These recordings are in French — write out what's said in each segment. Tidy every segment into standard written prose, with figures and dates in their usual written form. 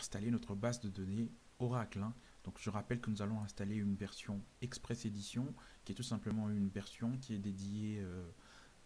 installer notre base de données Oracle. Donc je rappelle que nous allons installer une version Express Edition, qui est tout simplement une version qui est dédiée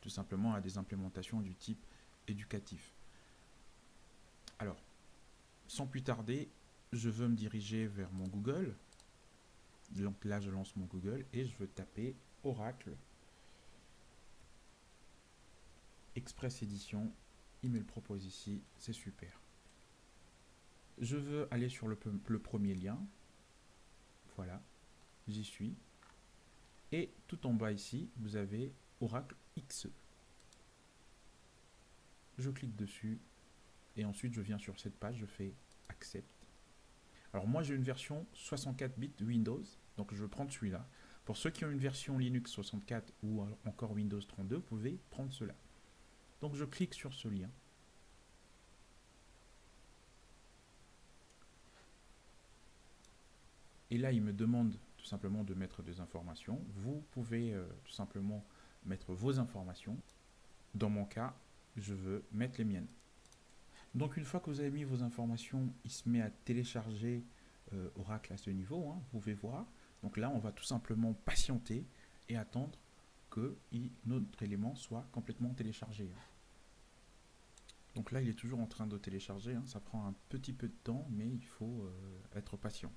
tout simplement à des implémentations du type éducatif. Alors, sans plus tarder, je veux me diriger vers mon Google. Donc là, je lance mon Google et je veux taper Oracle Express Edition. Il me le propose ici, c'est super. Je veux aller sur le premier lien. Voilà, j'y suis. Et tout en bas ici, vous avez Oracle XE. Je clique dessus et ensuite je viens sur cette page, je fais Accept. Alors moi j'ai une version 64 bits Windows, donc je vais prendre celui-là. Pour ceux qui ont une version Linux 64 ou encore Windows 32, vous pouvez prendre cela. Donc je clique sur ce lien. Et là il me demande tout simplement de mettre des informations. Vous pouvez tout simplement mettre vos informations. Dans mon cas, je veux mettre les miennes. Donc une fois que vous avez mis vos informations, il se met à télécharger Oracle à ce niveau, vous pouvez voir. Donc là, on va tout simplement patienter et attendre que notre élément soit complètement téléchargé. Donc là, il est toujours en train de télécharger, ça prend un petit peu de temps, mais il faut être patient.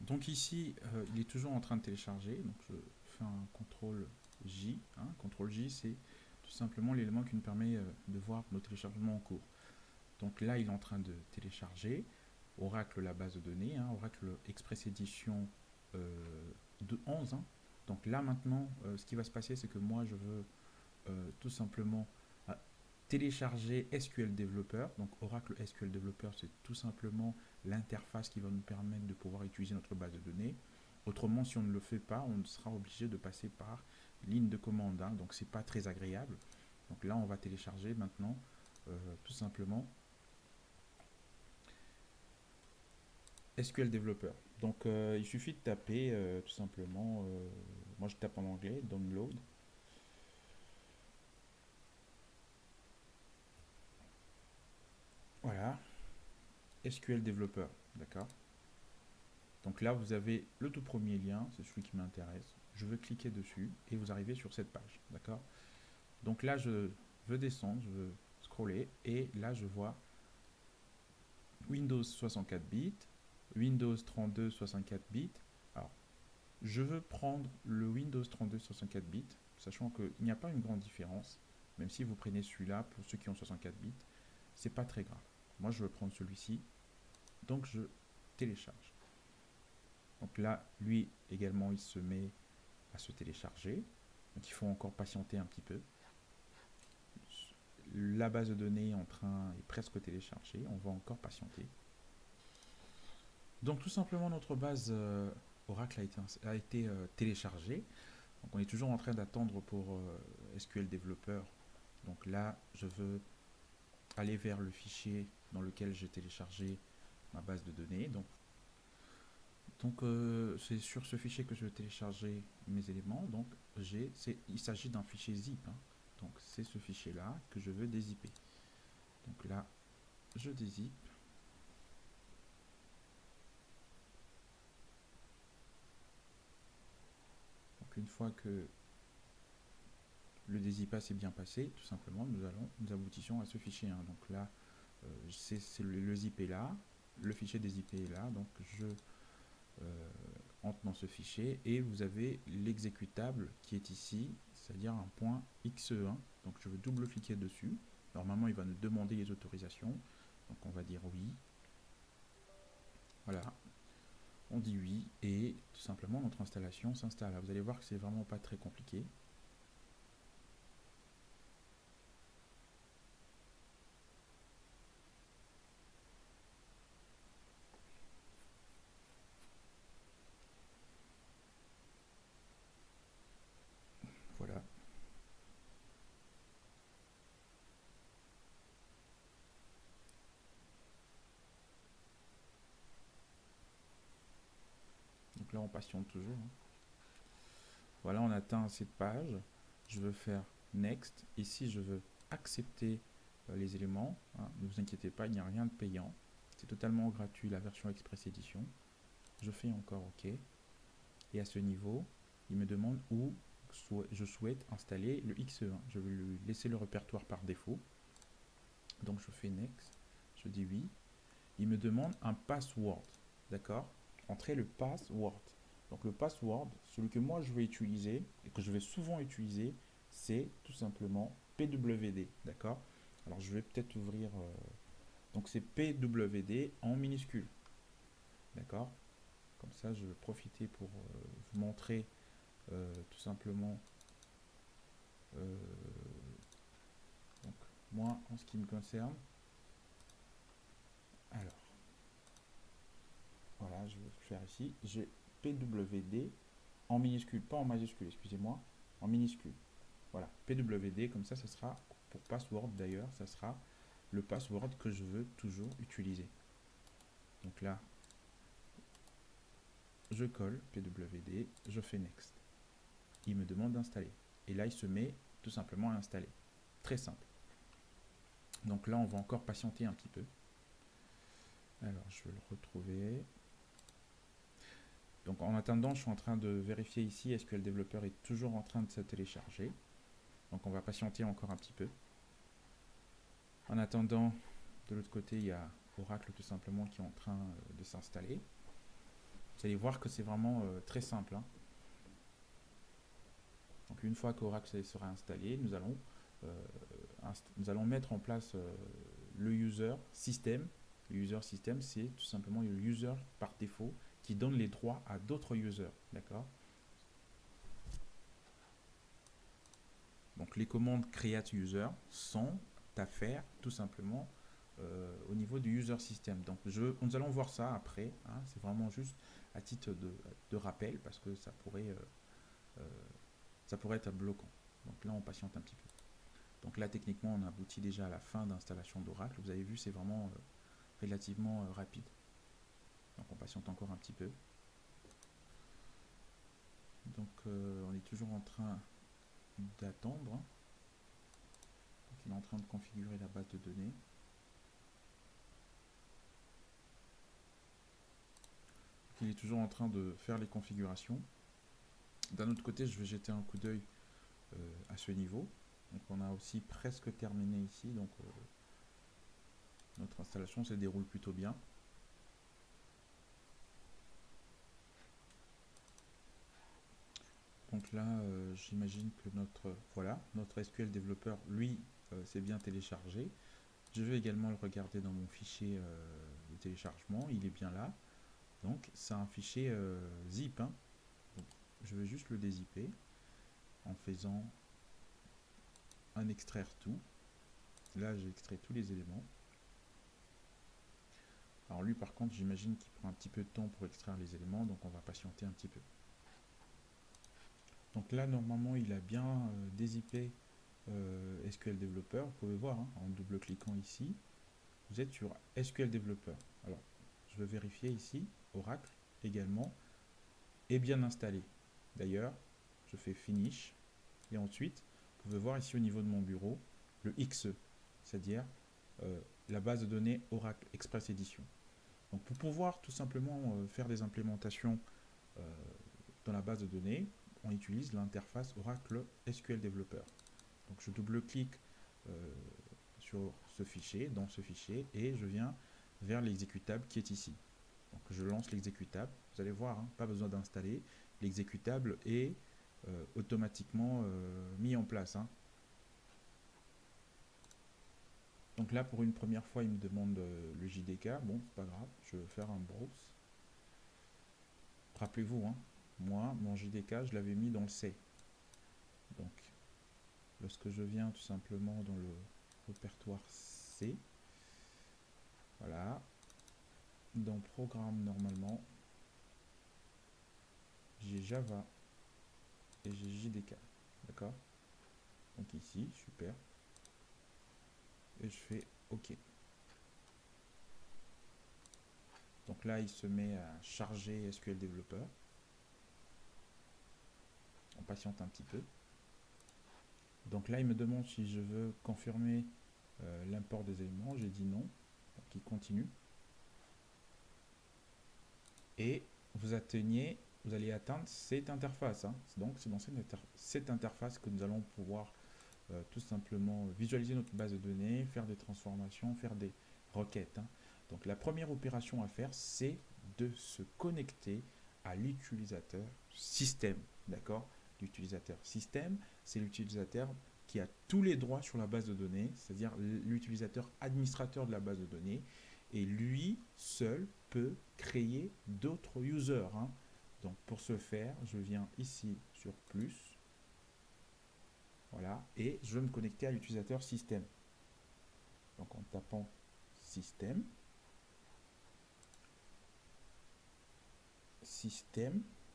Donc ici, il est toujours en train de télécharger, donc je fais un CTRL J. CTRL J, c'est tout simplement l'élément qui nous permet de voir nos téléchargements en cours. Donc là, il est en train de télécharger Oracle, la base de données, Oracle Express Edition de 11. Donc là, maintenant, ce qui va se passer, c'est que moi, je veux tout simplement télécharger SQL Developer. Donc Oracle SQL Developer, c'est tout simplement l'interface qui va nous permettre de pouvoir utiliser notre base de données. Autrement, si on ne le fait pas, on sera obligé de passer par ligne de commande. Donc c'est pas très agréable. Donc là, on va télécharger maintenant tout simplement SQL Developer. Donc il suffit de taper tout simplement, moi je tape en anglais, download. Voilà, SQL Developer, d'accord. Donc là vous avez le tout premier lien, c'est celui qui m'intéresse. Je veux cliquer dessus et vous arrivez sur cette page, d'accord. Donc là je veux descendre, je veux scroller et là je vois Windows 64 bits, Windows 32 64 bits. Alors, je veux prendre le Windows 32 64 bits, sachant qu'il n'y a pas une grande différence. Même si vous prenez celui-là, pour ceux qui ont 64 bits, c'est pas très grave. Moi, je veux prendre celui-ci, donc je télécharge. Donc là, lui également, il se met à se télécharger. Donc il faut encore patienter un petit peu. La base de données est presque téléchargée. On va encore patienter. Donc tout simplement, notre base Oracle a été téléchargée. Donc on est toujours en train d'attendre pour SQL Developer. Donc là, je veux aller vers le fichier dans lequel j'ai téléchargé ma base de données. Donc c'est sur ce fichier que je vais télécharger mes éléments. Donc il s'agit d'un fichier zip. Donc c'est ce fichier-là que je veux dézipper. Donc là, je dézippe. Donc une fois que le dézippage s'est bien passé, tout simplement, nous aboutissons à ce fichier. Donc là, le zip est là, le fichier dézippé est là. Donc je entre dans ce fichier et vous avez l'exécutable qui est ici, c'est-à-dire un point .xe1. Donc je veux double-cliquer dessus. Normalement, il va nous demander les autorisations. Donc on va dire oui. Voilà. On dit oui et tout simplement notre installation s'installe. Vous allez voir que c'est vraiment pas très compliqué. Voilà. Donc là on patiente toujours. Voilà, on atteint cette page. Je veux faire Next. Ici je veux accepter les éléments. Ne vous inquiétez pas, il n'y a rien de payant. C'est totalement gratuit, la version Express Edition. Je fais encore OK. Et à ce niveau, il me demande où je souhaite installer le XE1. Je vais lui laisser le répertoire par défaut. Donc je fais Next. Je dis oui. Il me demande un password. D'accord? Entrez le password. Donc le password, celui que moi je vais utiliser et que je vais souvent utiliser, c'est tout simplement PWD. D'accord? Alors je vais peut-être ouvrir... donc c'est PWD en minuscule. D'accord? Comme ça, je vais profiter pour vous montrer tout simplement... donc moi, en ce qui me concerne... Alors, voilà, je vais le faire ici. J'ai PWD en minuscule, pas en majuscule, excusez-moi, en minuscule. Voilà, PWD, comme ça sera, pour password d'ailleurs, ça sera le password que je veux toujours utiliser. Donc là, je colle PWD, je fais Next. Il me demande d'installer. Et là, il se met tout simplement à installer. Très simple. Donc là, on va encore patienter un petit peu. Alors, je vais le retrouver. Donc en attendant, je suis en train de vérifier ici, SQL Developer est toujours en train de se télécharger. Donc on va patienter encore un petit peu. En attendant, de l'autre côté, il y a Oracle tout simplement qui est en train de s'installer. Vous allez voir que c'est vraiment très simple. Hein. Donc une fois qu'Oracle sera installé, nous allons mettre en place le user system. Le user system, c'est tout simplement le user par défaut qui donne les droits à d'autres users. D'accord? Donc les commandes create user sont à faire tout simplement au niveau du user system. Donc nous allons voir ça après. Hein, c'est vraiment juste à titre de rappel parce que ça pourrait être bloquant. Donc là on patiente un petit peu. Donc là techniquement on aboutit déjà à la fin d'installation d'Oracle. Vous avez vu c'est vraiment relativement rapide. Donc on patiente encore un petit peu. Donc on est toujours en train d'attendre. Donc il est en train de configurer la base de données. Il est toujours en train de faire les configurations. D'un autre côté, je vais jeter un coup d'œil à ce niveau. Donc on a aussi presque terminé ici. Donc notre installation se déroule plutôt bien. Donc là, j'imagine que notre SQL développeur, lui, s'est bien téléchargé. Je vais également le regarder dans mon fichier de téléchargement. Il est bien là. Donc c'est un fichier zip. Hein. Donc, je vais juste le dézipper en faisant un extraire tout. Là, j'ai extrait tous les éléments. Alors lui, par contre, j'imagine qu'il prend un petit peu de temps pour extraire les éléments, donc on va patienter un petit peu. Donc là, normalement, il a bien dézippé SQL Developer. Vous pouvez voir, hein, en double-cliquant ici, vous êtes sur SQL Developer. Alors, je vais vérifier ici, Oracle également est bien installé. D'ailleurs, je fais Finish, et ensuite, vous pouvez voir ici au niveau de mon bureau, le XE, c'est-à-dire la base de données Oracle Express Edition. Donc pour pouvoir tout simplement faire des implémentations dans la base de données, on utilise l'interface Oracle SQL Developer. Donc je double-clique sur ce fichier, dans ce fichier, et je viens vers l'exécutable qui est ici. Donc je lance l'exécutable, vous allez voir, hein, pas besoin d'installer, l'exécutable est automatiquement mis en place. Hein. Donc là, pour une première fois, il me demande le JDK. Bon, c'est pas grave, je vais faire un browse. Rappelez-vous, hein, moi, mon JDK, je l'avais mis dans le C. Donc, lorsque je viens tout simplement dans le répertoire C, voilà, dans Programme, normalement, j'ai Java et j'ai JDK. D'accord? Donc ici, super. Et je fais OK. Donc là, il se met à charger SQL Developer. On patiente un petit peu. Donc là, il me demande si je veux confirmer l'import des éléments. J'ai dit non. Donc il continue. et vous allez atteindre cette interface, hein. Donc c'est dans cette interface que nous allons pouvoir tout simplement visualiser notre base de données, faire des transformations, faire des requêtes, hein. Donc la première opération à faire, c'est de se connecter à l'utilisateur système. D'accord? L'utilisateur système, c'est l'utilisateur qui a tous les droits sur la base de données, c'est-à-dire l'utilisateur administrateur de la base de données, et lui seul peut créer d'autres users, hein. Donc pour ce faire, je viens ici sur plus, voilà, et je vais me connecter à l'utilisateur système. Donc en tapant système,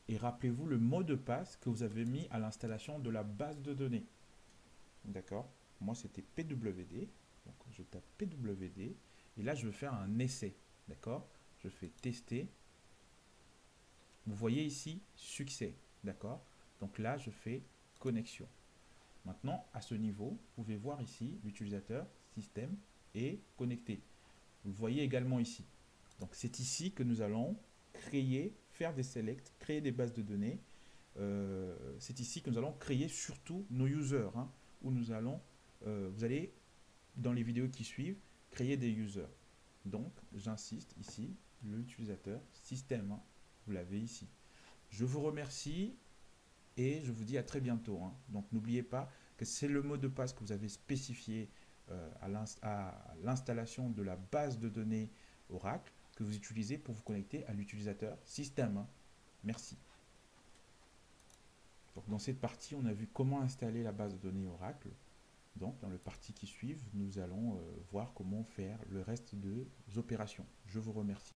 et rappelez-vous le mot de passe que vous avez mis à l'installation de la base de données. D'accord? Moi c'était PWD, donc je tape PWD, et là je vais faire un essai. D'accord? Je fais tester. Vous voyez ici succès. D'accord? Donc là je fais connexion. Maintenant, à ce niveau, vous pouvez voir ici l'utilisateur système est connecté. Vous le voyez également ici. Donc c'est ici que nous allons créer, faire des selects, créer des bases de données. C'est ici que nous allons créer surtout nos users, hein, où nous allons, vous allez dans les vidéos qui suivent, créer des users. Donc j'insiste ici, l'utilisateur système, hein, vous l'avez ici. Je vous remercie et je vous dis à très bientôt, hein. Donc n'oubliez pas que c'est le mot de passe que vous avez spécifié à l'installation de la base de données Oracle que vous utilisez pour vous connecter à l'utilisateur système, hein. Merci. Donc dans cette partie, on a vu comment installer la base de données Oracle. Donc dans le partie qui suit, nous allons voir comment faire le reste des opérations. Je vous remercie.